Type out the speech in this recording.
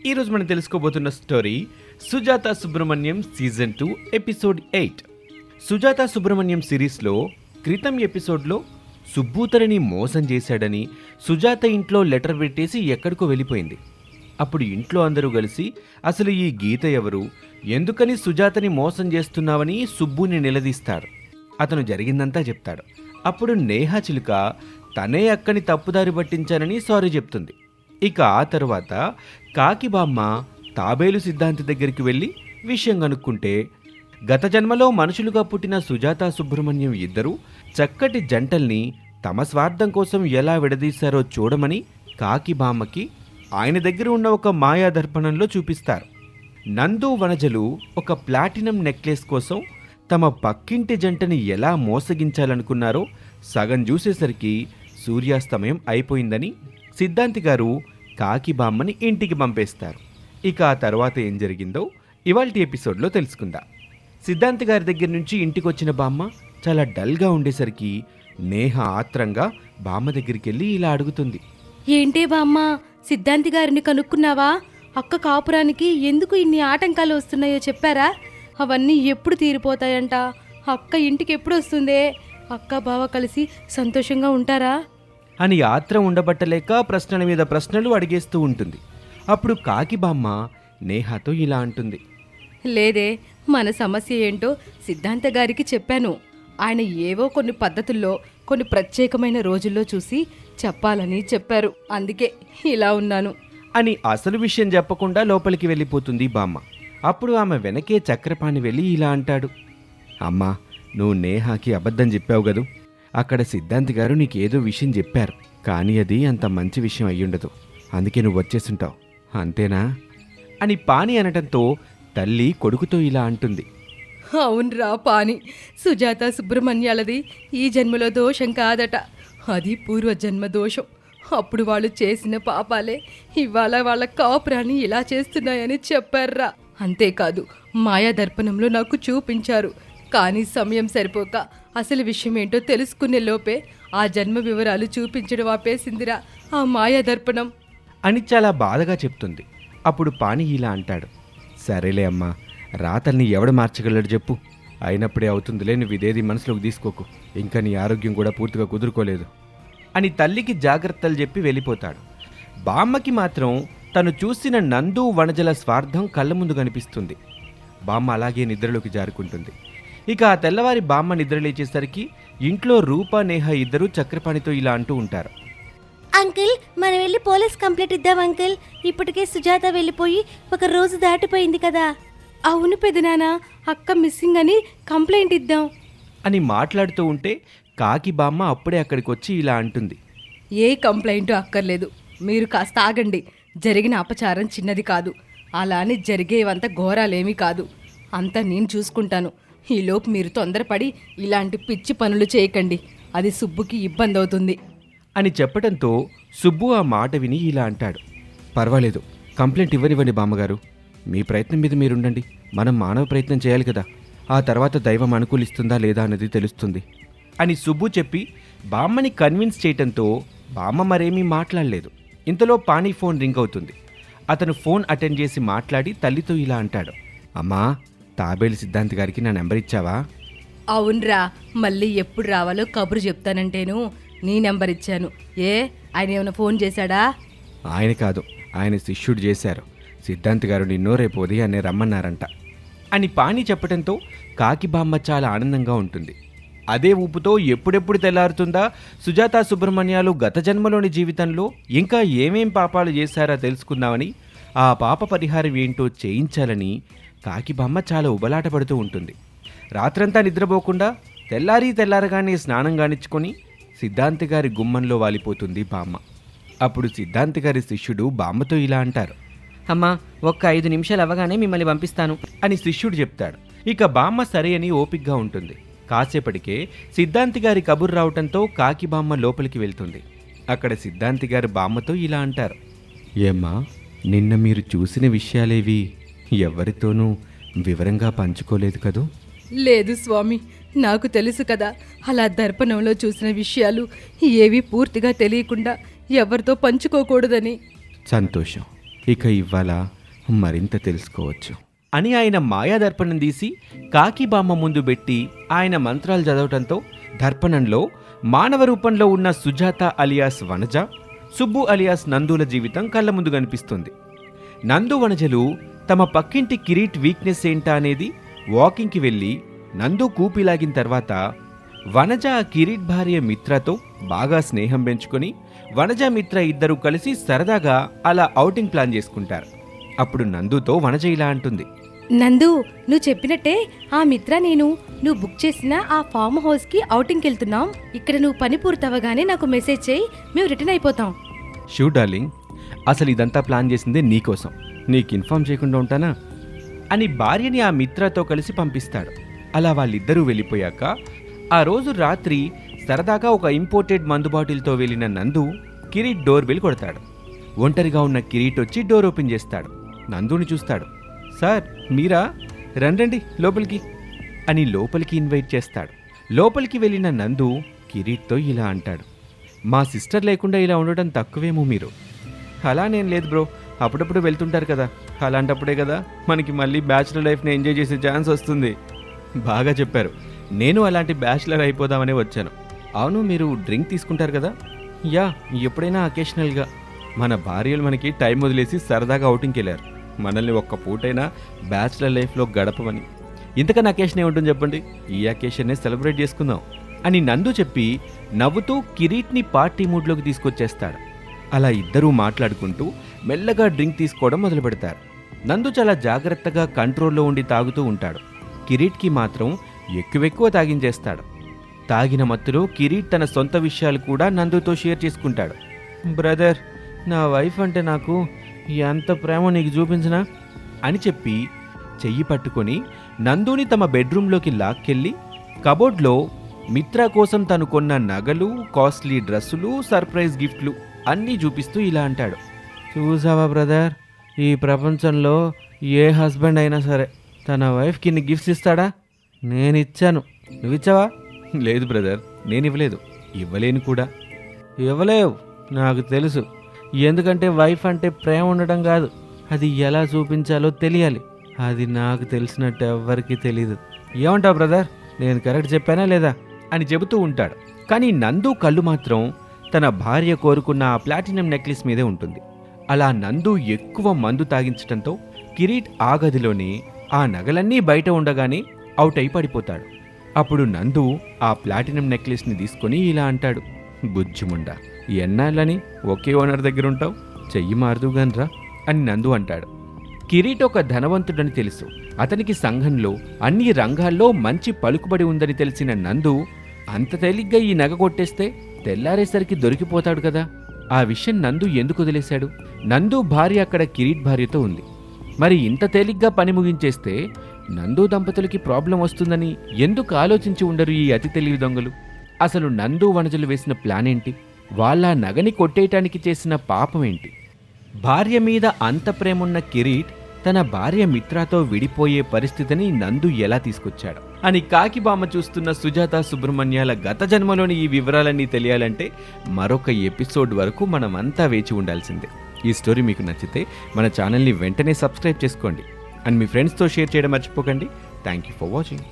ఈరోజు మనం తెలుసుకోబోతున్న story Sujatha Subrahmanyam season 2 episode 8. Sujatha Subrahmanyam సిరీస్లో క్రితం ఎపిసోడ్లో సుబ్బూతరిని మోసం చేశాడని సుజాత ఇంట్లో లెటర్ పెట్టేసి ఎక్కడికో వెళ్ళిపోయింది. అప్పుడు ఇంట్లో అందరూ కలిసి అసలు ఈ గీత ఎవరు, ఎందుకని సుజాతని మోసం చేస్తున్నావని సుబ్బుని నిలదీస్తాడు. అతను జరిగిందంతా చెప్తాడు. అప్పుడు నేహా చిలుక తనే అక్కని తప్పుదారి పట్టించానని సారీ చెప్తుంది. ఇక ఆ తరువాత కాకిబామ్మ తాబేలు సిద్ధాంతి దగ్గరికి వెళ్ళి విషయం కనుక్కుంటే గత జన్మలో మనుషులుగా పుట్టిన సుజాత సుబ్రహ్మణ్యం ఇద్దరూ చక్కటి జంటల్ని తమ స్వార్థం కోసం ఎలా విడదీశారో చూడమని కాకిబామ్మకి ఆయన దగ్గర ఉన్న ఒక మాయా దర్పణంలో చూపిస్తారు. నందు వనజలు ఒక ప్లాటినం నెక్లెస్ కోసం తమ పక్కింటి జంటని ఎలా మోసగించాలనుకున్నారో సగం చూసేసరికి సూర్యాస్తమయం అయిపోయిందని సిద్ధాంతి గారు కాకిబామ్మని ఇంటికి పంపేస్తారు. ఇక ఆ తర్వాత ఏం జరిగిందో ఇవాల్టి ఎపిసోడ్లో తెలుసుకుందాం. సిద్ధాంతి గారి దగ్గర నుంచి ఇంటికి వచ్చిన బామ్మ చాలా డల్గా ఉండేసరికి నేహ ఆత్రంగా బామ్మ దగ్గరికి వెళ్ళి ఇలా అడుగుతుంది. ఏంటే బామ్మ, సిద్ధాంతి గారిని కనుక్కున్నావా? అక్క కాపురానికి ఎందుకు ఇన్ని ఆటంకాలు వస్తున్నాయో చెప్పారా? అవన్నీ ఎప్పుడు తీరిపోతాయంట? అక్క ఇంటికి ఎప్పుడు వస్తుందే? అక్క బావ కలిసి సంతోషంగా ఉంటారా అని ఆత్రం ఉండబట్టలేక ప్రశ్నల మీద ప్రశ్నలు అడిగేస్తూ ఉంటుంది. అప్పుడు కాకిబామ్మ నేహాతో ఇలా అంటుంది. లేదే, మన సమస్య ఏంటో సిద్ధాంత గారికి చెప్పాను. ఆయన ఏవో కొన్ని పద్ధతుల్లో కొన్ని ప్రత్యేకమైన రోజుల్లో చూసి చెప్పాలని చెప్పారు. అందుకే ఇలా ఉన్నాను అని అసలు విషయం చెప్పకుండా లోపలికి వెళ్ళిపోతుంది బామ్మ. అప్పుడు ఆమె వెనకే చక్రపాణి వెళ్ళి ఇలా అంటాడు. అమ్మా, నువ్వు నేహాకి అబద్ధం చెప్పావు గదు. అక్కడ సిద్ధాంతి గారు నీకేదో విషయం చెప్పారు, కానీ అది అంత మంచి విషయం అయ్యుండదు. అందుకే నువ్వు వచ్చేసుంటావు, అంతేనా అని పాని అనటంతో తల్లి కొడుకుతో ఇలా అంటుంది. అవునరా పాని, సుజాత సుబ్రహ్మణ్యాలది ఈ జన్మలో దోషం కాదట, అది పూర్వజన్మ దోషం. అప్పుడు వాళ్ళు చేసిన పాపాలే ఇవాళ వాళ్ళ కాపురాన్ని ఇలా చేస్తున్నాయని చెప్పారా. అంతేకాదు, మాయా దర్పణంలో నాకు చూపించారు. కానీ సమయం సరిపోక అసలు విషయం ఏంటో తెలుసుకునే లోపే ఆ జన్మ వివరాలు చూపించడం ఆపేసిందిరా ఆ మాయా దర్పణం అని చాలా బాధగా చెప్తుంది. అప్పుడు పాని ఇలా అంటాడు. సరేలే అమ్మా, రాతల్ని ఎవడు మార్చగలడు చెప్పు. అయినప్పుడే అవుతుందిలే, నువ్వు ఇదేది మనసులోకి తీసుకోకు. ఇంకా నీ ఆరోగ్యం కూడా పూర్తిగా కుదురుకోలేదు అని తల్లికి జాగ్రత్తలు చెప్పి వెళ్ళిపోతాడు. బామ్మకి మాత్రం తను చూసిన నందు వనజల స్వార్థం కళ్ళ ముందు కనిపిస్తుంది. బామ్మ అలాగే నిద్రలోకి జారుకుంటుంది. ఇక ఆ తెల్లవారి బామ్మ నిద్రలేచేసరికి ఇంట్లో రూపా నేహ ఇద్దరూ చక్రపాణితో ఇలా అంటూ ఉంటారు. అంకుల్, మనం వెళ్ళి పోలీస్ కంప్లైంట్ ఇద్దాం అంకుల్. ఇప్పటికే సుజాత వెళ్ళిపోయి ఒక రోజు దాటిపోయింది కదా. అవును పెదనాన్న, అక్క మిస్సింగ్ అని కంప్లైంట్ ఇద్దాం అని మాట్లాడుతూ ఉంటే కాకి బామ్మ అప్పుడే అక్కడికి వచ్చి ఇలా అంటుంది. ఏ కంప్లైంట్ అక్కర్లేదు, మీరు కాస్త ఆగండి. జరిగిన అపచారం చిన్నది కాదు, అలా అని జరిగేవంత ఘోరాలేమీ కాదు. అంతా నేను చూసుకుంటాను. ఈలోపు మీరు తొందరపడి ఇలాంటి పిచ్చి పనులు చేయకండి, అది సుబ్బుకి ఇబ్బంది అవుతుంది అని చెప్పడంతో సుబ్బు ఆ మాట విని ఇలా అంటాడు. పర్వాలేదు, కంప్లైంట్ ఇవ్వనివ్వండి బామ్మగారు. మీ ప్రయత్నం మీద మీరుండండి. మనం మానవ ప్రయత్నం చేయాలి కదా, ఆ తర్వాత దైవం అనుకూలిస్తుందా లేదా అన్నది తెలుస్తుంది అని సుబ్బు చెప్పి బామ్మని కన్విన్స్ చేయటంతో బామ్మ మరేమీ మాట్లాడలేదు. ఇంతలో పాణి ఫోన్ రింగ్ అవుతుంది. అతను ఫోన్ అటెండ్ చేసి మాట్లాడి తల్లితో ఇలా అంటాడు. అమ్మా, తాబేలు సిద్ధాంతి గారికి నా నెంబర్ ఇచ్చావా? అవునరా, మళ్ళీ ఎప్పుడు రావాలో కబురు చెప్తానంటేను నీ నెంబర్ ఇచ్చాను. ఆయన ఏమైనా ఫోన్ చేశాడా? ఆయన కాదు, ఆయన శిష్యుడు చేశారు. సిద్ధాంతి గారు నిన్నో రేపు ఉదయాన్నే రమ్మన్నారంట అని పాణి చెప్పడంతో కాకిబామ్మ చాలా ఆనందంగా ఉంటుంది. అదే ఊపుతో ఎప్పుడెప్పుడు తెల్లారుతుందా, సుజాత సుబ్రహ్మణ్యాలు గత జన్మలోని జీవితంలో ఇంకా ఏమేం పాపాలు చేశారా తెలుసుకుందామని, ఆ పాప పరిహారం ఏంటో చేయించాలని కాకిబామ్మ చాలా ఉబలాట పడుతూ ఉంటుంది. రాత్రంతా నిద్రపోకుండా తెల్లారగానే స్నానం గానిచ్చుకొని సిద్ధాంతి గారి గుమ్మంలో వాలిపోతుంది బామ్మ. అప్పుడు సిద్ధాంతి గారి శిష్యుడు బామ్మతో ఇలా అంటారు. అమ్మా, ఒక్క 5 నిమిషాలు అవ్వగానే మిమ్మల్ని పంపిస్తాను అని శిష్యుడు చెప్తాడు. ఇక బామ్మ సరే అని ఓపిగ్గా ఉంటుంది. కాసేపటికే సిద్ధాంతి గారి కబురు రావటంతో కాకిబామ్మ లోపలికి వెళ్తుంది. అక్కడ సిద్ధాంతి గారు బామ్మతో ఇలా అంటారు. ఏమ్మా, నిన్న మీరు చూసిన విషయాలేవి ఎవరితోనూ వివరంగా పంచుకోలేదు కదూ? లేదు స్వామి, నాకు తెలుసు కదా, అలా దర్పణంలో చూసిన విషయాలు ఏవి పూర్తిగా తెలియకుండా ఎవరితో పంచుకోకూడదని. సంతోషం. ఇక ఇవాళ మరింత తెలుసుకోవచ్చు అని ఆయన మాయా దర్పణం తీసి కాకి బామ్మ ముందు పెట్టి ఆయన మంత్రాలు చదవటంతో దర్పణంలో మానవ రూపంలో ఉన్న సుజాత అలియాస్ వనజ, సుబ్బు అలియాస్ నందుల జీవితం కళ్ళ ముందు కనిపిస్తుంది. నందు వనజలు తమ పక్కింటి కిరీట్ వీక్నెస్ ఏంటా అనేది వాకింగ్కి వెళ్ళి నందు కూపిలాగిన తర్వాత వనజ ఆ కిరీట్ భార్య మిత్రతో బాగా స్నేహం పెంచుకొని వనజ మిత్ర ఇద్దరూ కలిసి సరదాగా అలా ఔటింగ్ ప్లాన్ చేసుకుంటారు. అప్పుడు నందుతో వనజ ఇలా అంటుంది, నందు, నువ్వు చెప్పినట్టే ఆ మిత్ర నువ్వు బుక్ చేసిన ఆ ఫామ్ హౌస్కి ఔటింగ్కి వెళ్తున్నాం. ఇక్కడ నువ్వు పని పూర్తవగానే నాకు మెసేజ్ చేయి, మేము రిటర్న్ అయిపోతాం. షూ డార్లింగ్, అసలు ఇదంతా ప్లాన్ చేసిందే నీకోసం, నీకు ఇన్ఫార్మ్ చేయకుండా ఉంటానా అని భార్యని ఆ మిత్రతో కలిసి పంపిస్తాడు. అలా వాళ్ళిద్దరూ వెళ్ళిపోయాక ఆ రోజు రాత్రి సరదాగా ఒక ఇంపోర్టెడ్ మందు బాటిల్తో వెళ్ళిన నందు కిరీట్ డోర్ బెల్ కొడతాడు. ఒంటరిగా ఉన్న కిరీట్ వచ్చి డోర్ ఓపెన్ చేస్తాడు. నందుని చూస్తాడు. సార్ మీరా, రండి లోపలికి అని లోపలికి ఇన్వైట్ చేస్తాడు. లోపలికి వెళ్ళిన నందు కిరీట్తో ఇలా అంటాడు, మా సిస్టర్ లేకుండా ఇలా ఉండటం తక్కువేమో మీరు. అలా నేను లేదు బ్రో, అప్పుడప్పుడు వెళ్తుంటారు కదా, అలాంటప్పుడే కదా మనకి మళ్ళీ బ్యాచులర్ లైఫ్ని ఎంజాయ్ చేసే ఛాన్స్ వస్తుంది. బాగా చెప్పారు, నేను అలాంటి బ్యాచులర్ అయిపోదామనే వచ్చాను. అవును, మీరు డ్రింక్ తీసుకుంటారు కదా? యా, ఎప్పుడైనా అకేషనల్గా. మన భార్యలు మనకి టైం వదిలేసి సరదాగా ఔటింగ్కి వెళ్ళారు, మనల్ని ఒక్క పూటైనా బ్యాచులర్ లైఫ్లో గడపమని. ఇంతకన్నా అకేషన్ ఏముంటుంది చెప్పండి, ఈ అకేషన్నే సెలబ్రేట్ చేసుకుందాం అని నందు చెప్పి నవ్వుతూ కిరీట్ని పార్టీ మూడ్లోకి తీసుకొచ్చేస్తాడు. అలా ఇద్దరూ మాట్లాడుకుంటూ మెల్లగా డ్రింక్ తీసుకోవడం మొదలు పెడతారు. నందు చాలా జాగ్రత్తగా కంట్రోల్లో ఉండి తాగుతూ ఉంటాడు. కిరీట్కి మాత్రం ఎక్కువ తాగించేస్తాడు. తాగిన మత్తులో కిరీట్ తన సొంత విషయాలు కూడా నందుతో షేర్ చేసుకుంటాడు. బ్రదర్, నా వైఫ్ అంటే నాకు ఎంత ప్రేమ నీకు చూపించినా అని చెప్పి చెయ్యి పట్టుకొని నందుని తమ బెడ్రూమ్లోకి లాక్కెళ్ళి కబోర్డ్లో మిత్ర కోసం తను కొన్న నగలు, కాస్ట్లీ డ్రెస్సులు, సర్ప్రైజ్ గిఫ్ట్లు అన్నీ చూపిస్తూ ఇలా అంటాడు, చూసావా బ్రదర్, ఈ ప్రపంచంలో ఏ హస్బెండ్ అయినా సరే తన వైఫ్కి ఇన్ని గిఫ్ట్స్ ఇస్తాడా? నేను ఇచ్చాను, నువ్విచ్చావా? లేదు బ్రదర్, నేను ఇవ్వలేదు, ఇవ్వలేను కూడా. ఇవ్వలేవు, నాకు తెలుసు. ఎందుకంటే వైఫ్ అంటే ప్రేమ ఉండటం కాదు, అది ఎలా చూపించాలో తెలియాలి. అది నాకు తెలిసినట్టు ఎవ్వరికీ తెలీదు. ఏమంటావు బ్రదర్, నేను కరెక్ట్ చెప్పానా లేదా అని చెబుతూ ఉంటాడు. కానీ నందు కళ్ళు మాత్రం తన భార్య కోరుకున్న ఆ ప్లాటినం నెక్లెస్ మీదే ఉంటుంది. అలా నందు ఎక్కువ మందు తాగించటంతో కిరీట్ ఆ గదిలోనే ఆ నగలన్నీ బయట ఉండగానే అవుట్ అయి పడిపోతాడు. అప్పుడు నందు ఆ ప్లాటినం నెక్లెస్ని తీసుకొని ఇలా అంటాడు, బుజ్జిముండా, ఎన్నాళ్ళని ఒకే ఓనర్ దగ్గర ఉంటావు, చెయ్యి మారుదుగాన్రా అని నందు అంటాడు. కిరీట్ ఒక ధనవంతుడని తెలుసు. అతనికి సంఘంలో అన్ని రంగాల్లో మంచి పలుకుబడి ఉందని తెలిసిన నందు అంత తేలిగ్గా ఈ నగ కొట్టేస్తే తెల్లారేసరికి దొరికిపోతాడు కదా. ఆ విషయం నందు ఎందుకు వదిలేశాడు? నందు భార్య అక్కడ కిరీట్ భార్యతో ఉంది. మరి ఇంత తేలిగ్గా పని ముగించేస్తే నందు దంపతులకి ప్రాబ్లం వస్తుందని ఎందుకు ఆలోచించి ఉండరు ఈ అతి తెలివి దొంగలు? అసలు నందు వనజలు వేసిన ప్లాన్ ఏంటి? వాళ్ళ నగని కొట్టేయటానికి చేసిన పాపం ఏంటి? భార్య మీద అంత ప్రేమున్న కిరీట్ తన భార్య మిత్రతో విడిపోయే పరిస్థితిని నందు ఎలా తీసుకొచ్చాడు అని కాకిబామ్మ చూస్తున్న సుజాత సుబ్రహ్మణ్యాల గత జన్మలోని ఈ వివరాలన్నీ తెలియాలంటే మరొక ఎపిసోడ్ వరకు మనమంతా వేచి ఉండాల్సిందే. ఈ స్టోరీ మీకు నచ్చితే మన ఛానల్ని వెంటనే సబ్స్క్రైబ్ చేసుకోండి అండ్ మీ ఫ్రెండ్స్తో షేర్ చేయడం మర్చిపోకండి. Thank you for watching.